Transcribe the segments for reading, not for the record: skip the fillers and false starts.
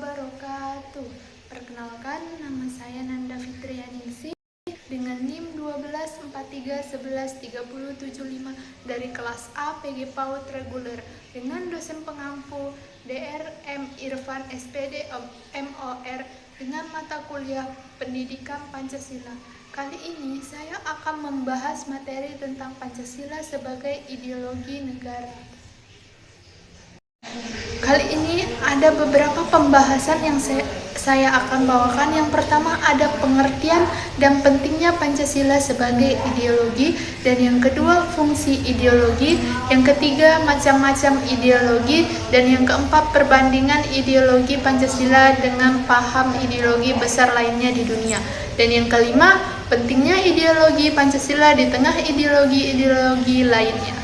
wabarakatuh. Perkenalkan, nama saya Nanda Fitrianingsih dengan NIM 1243113075 dari kelas A PG PAUD reguler dengan dosen pengampu Dr. M. Irfan SPD MOR dengan mata kuliah Pendidikan Pancasila. Kali ini saya akan membahas materi tentang Pancasila sebagai ideologi negara. Kali ini ada beberapa pembahasan yang saya akan bawakan. Yang pertama ada pengertian dan pentingnya Pancasila sebagai ideologi, dan yang kedua fungsi ideologi, yang ketiga macam-macam ideologi, dan yang keempat perbandingan ideologi Pancasila dengan paham ideologi besar lainnya di dunia, dan yang kelima pentingnya ideologi Pancasila di tengah ideologi-ideologi lainnya.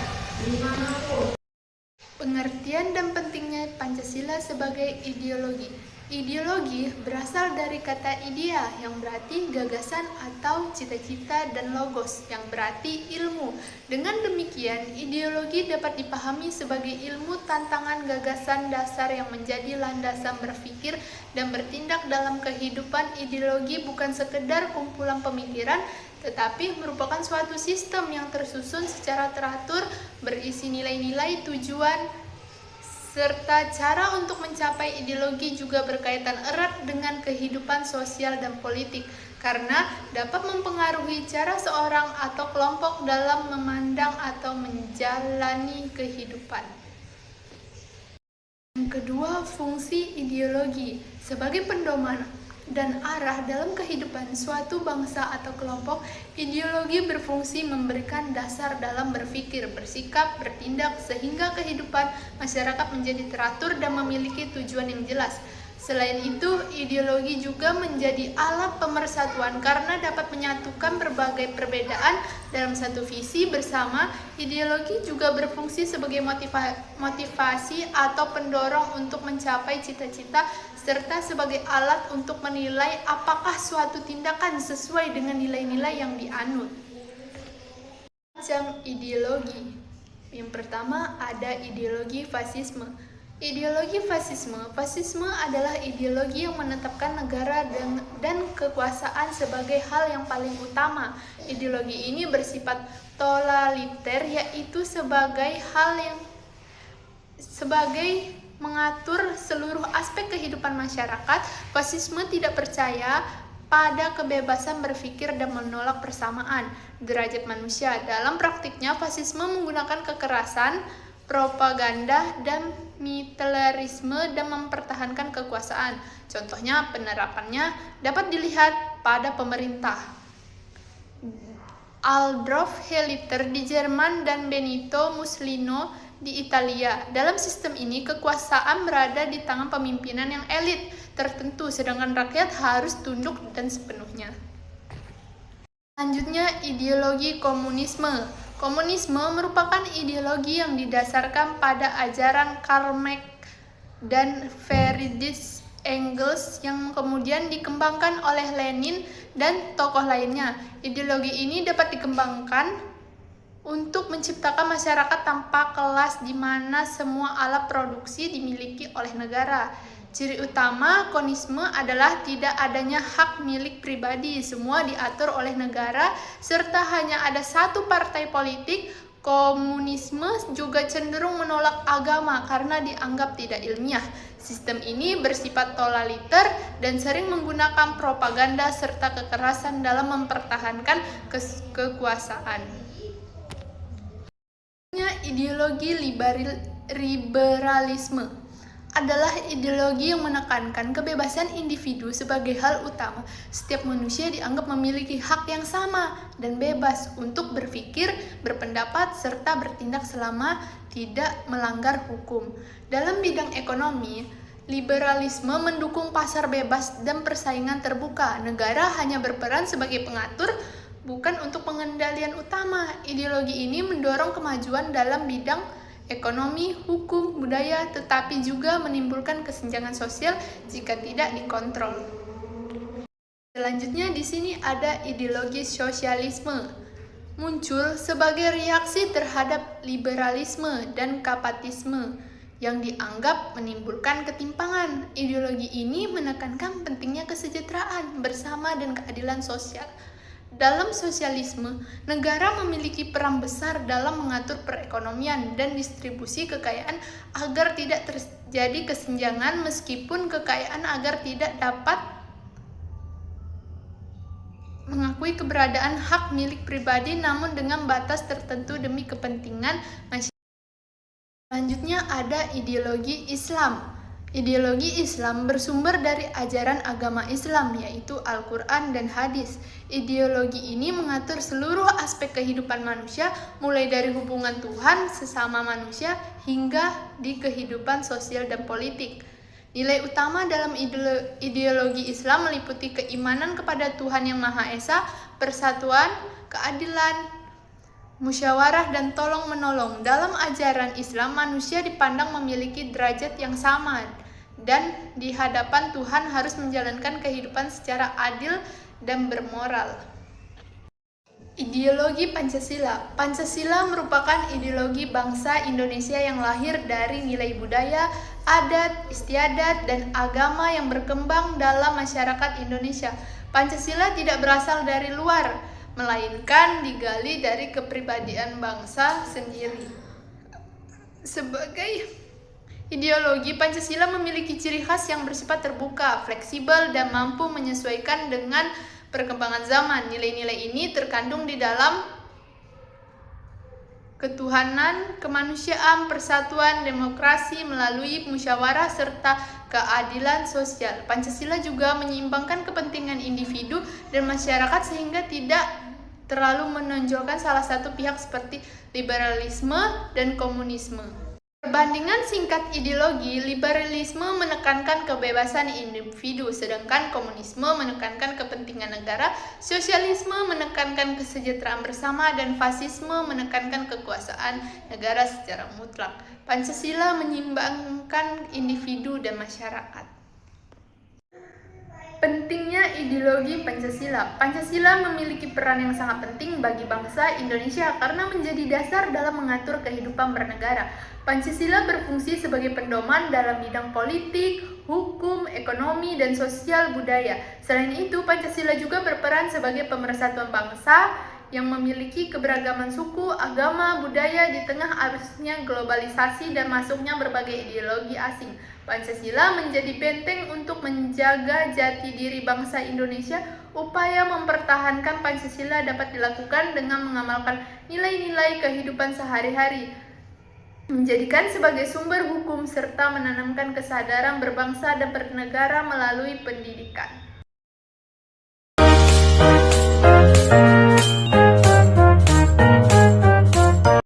Pengertian dan pentingnya Pancasila sebagai ideologi. Ideologi berasal dari kata idea yang berarti gagasan atau cita-cita, dan logos yang berarti ilmu. Dengan demikian, ideologi dapat dipahami sebagai ilmu tantangan gagasan dasar yang menjadi landasan berpikir dan bertindak dalam kehidupan. Ideologi bukan sekedar kumpulan pemikiran, tetapi merupakan suatu sistem yang tersusun secara teratur, berisi nilai-nilai, tujuan, serta cara untuk mencapai. Ideologi juga berkaitan erat dengan kehidupan sosial dan politik, karena dapat mempengaruhi cara seorang atau kelompok dalam memandang atau menjalani kehidupan. Yang kedua, fungsi ideologi sebagai pedoman dan arah dalam kehidupan suatu bangsa atau kelompok. Ideologi berfungsi memberikan dasar dalam berpikir, bersikap, bertindak, sehingga kehidupan masyarakat menjadi teratur dan memiliki tujuan yang jelas. Selain itu, ideologi juga menjadi alat pemersatuan karena dapat menyatukan berbagai perbedaan dalam satu visi bersama. Ideologi juga berfungsi sebagai motivasi atau pendorong untuk mencapai cita-cita, serta sebagai alat untuk menilai apakah suatu tindakan sesuai dengan nilai-nilai yang dianut. Macam ideologi. Yang pertama ada ideologi fasisme. Ideologi fasisme adalah ideologi yang menetapkan negara dan kekuasaan sebagai hal yang paling utama. Ideologi ini bersifat totaliter, yaitu sebagai mengatur seluruh aspek kehidupan masyarakat. Fasisme tidak percaya pada kebebasan berpikir dan menolak persamaan derajat manusia. Dalam praktiknya, fasisme menggunakan kekerasan, propaganda, dan militerisme dan mempertahankan kekuasaan. Contohnya, penerapannya dapat dilihat pada pemerintah Adolf Hitler di Jerman dan Benito Mussolini di Italia. Dalam sistem ini, kekuasaan berada di tangan pemimpinan yang elit tertentu, sedangkan rakyat harus tunduk dan sepenuhnya. Selanjutnya, ideologi komunisme. Komunisme merupakan ideologi yang didasarkan pada ajaran Karl Marx dan Friedrich Engels yang kemudian dikembangkan oleh Lenin dan tokoh lainnya. Ideologi ini dapat dikembangkan untuk menciptakan masyarakat tanpa kelas di mana semua alat produksi dimiliki oleh negara. Ciri utama komunisme adalah tidak adanya hak milik pribadi, semua diatur oleh negara, serta hanya ada satu partai politik. Komunisme juga cenderung menolak agama karena dianggap tidak ilmiah. Sistem ini bersifat totaliter dan sering menggunakan propaganda serta kekerasan dalam mempertahankan kekuasaan. Ideologi liberalisme adalah ideologi yang menekankan kebebasan individu sebagai hal utama. Setiap manusia dianggap memiliki hak yang sama dan bebas untuk berpikir, berpendapat, serta bertindak selama tidak melanggar hukum. Dalam bidang ekonomi, liberalisme mendukung pasar bebas dan persaingan terbuka. Negara hanya berperan sebagai pengatur, bukan untuk pengendalian utama. Ideologi ini mendorong kemajuan dalam bidang ekonomi, hukum, budaya, tetapi juga menimbulkan kesenjangan sosial jika tidak dikontrol. Selanjutnya di sini ada ideologi sosialisme. Muncul sebagai reaksi terhadap liberalisme dan kapitalisme yang dianggap menimbulkan ketimpangan. Ideologi ini menekankan pentingnya kesejahteraan bersama dan keadilan sosial. Dalam sosialisme, negara memiliki peran besar dalam mengatur perekonomian dan distribusi kekayaan agar tidak terjadi kesenjangan, meskipun kekayaan agar tidak dapat mengakui keberadaan hak milik pribadi, namun dengan batas tertentu demi kepentingan masyarakat. Selanjutnya ada ideologi Islam. Ideologi Islam bersumber dari ajaran agama Islam, yaitu Al-Quran dan hadis. Ideologi ini mengatur seluruh aspek kehidupan manusia, mulai dari hubungan Tuhan sesama manusia hingga di kehidupan sosial dan politik. Nilai utama dalam ideologi Islam meliputi keimanan kepada Tuhan Yang Maha Esa, persatuan, keadilan, musyawarah, dan tolong-menolong. Dalam ajaran Islam, manusia dipandang memiliki derajat yang sama dan di hadapan Tuhan harus menjalankan kehidupan secara adil dan bermoral. Ideologi Pancasila. Pancasila merupakan ideologi bangsa Indonesia yang lahir dari nilai budaya, adat, istiadat, dan agama yang berkembang dalam masyarakat Indonesia. Pancasila tidak berasal dari luar, melainkan digali dari kepribadian bangsa sendiri. Sebagai ideologi, Pancasila memiliki ciri khas yang bersifat terbuka, fleksibel, dan mampu menyesuaikan dengan perkembangan zaman. Nilai-nilai ini terkandung di dalam ketuhanan, kemanusiaan, persatuan, demokrasi melalui musyawarah, serta keadilan sosial. Pancasila juga menyeimbangkan kepentingan individu dan masyarakat sehingga tidak terlalu menonjolkan salah satu pihak seperti liberalisme dan komunisme. Perbandingan singkat ideologi, liberalisme menekankan kebebasan individu, sedangkan komunisme menekankan kepentingan negara, sosialisme menekankan kesejahteraan bersama, dan fasisme menekankan kekuasaan negara secara mutlak. Pancasila menyeimbangkan individu dan masyarakat. Pentingnya ideologi Pancasila. Pancasila memiliki peran yang sangat penting bagi bangsa Indonesia karena menjadi dasar dalam mengatur kehidupan bernegara. Pancasila berfungsi sebagai pedoman dalam bidang politik, hukum, ekonomi, dan sosial budaya. Selain itu, Pancasila juga berperan sebagai pemersatuan bangsa yang memiliki keberagaman suku, agama, budaya di tengah arusnya globalisasi dan masuknya berbagai ideologi asing. Pancasila menjadi benteng untuk menjaga jati diri bangsa Indonesia. Upaya mempertahankan Pancasila dapat dilakukan dengan mengamalkan nilai-nilai kehidupan sehari-hari, menjadikan sebagai sumber hukum, serta menanamkan kesadaran berbangsa dan bernegara melalui pendidikan.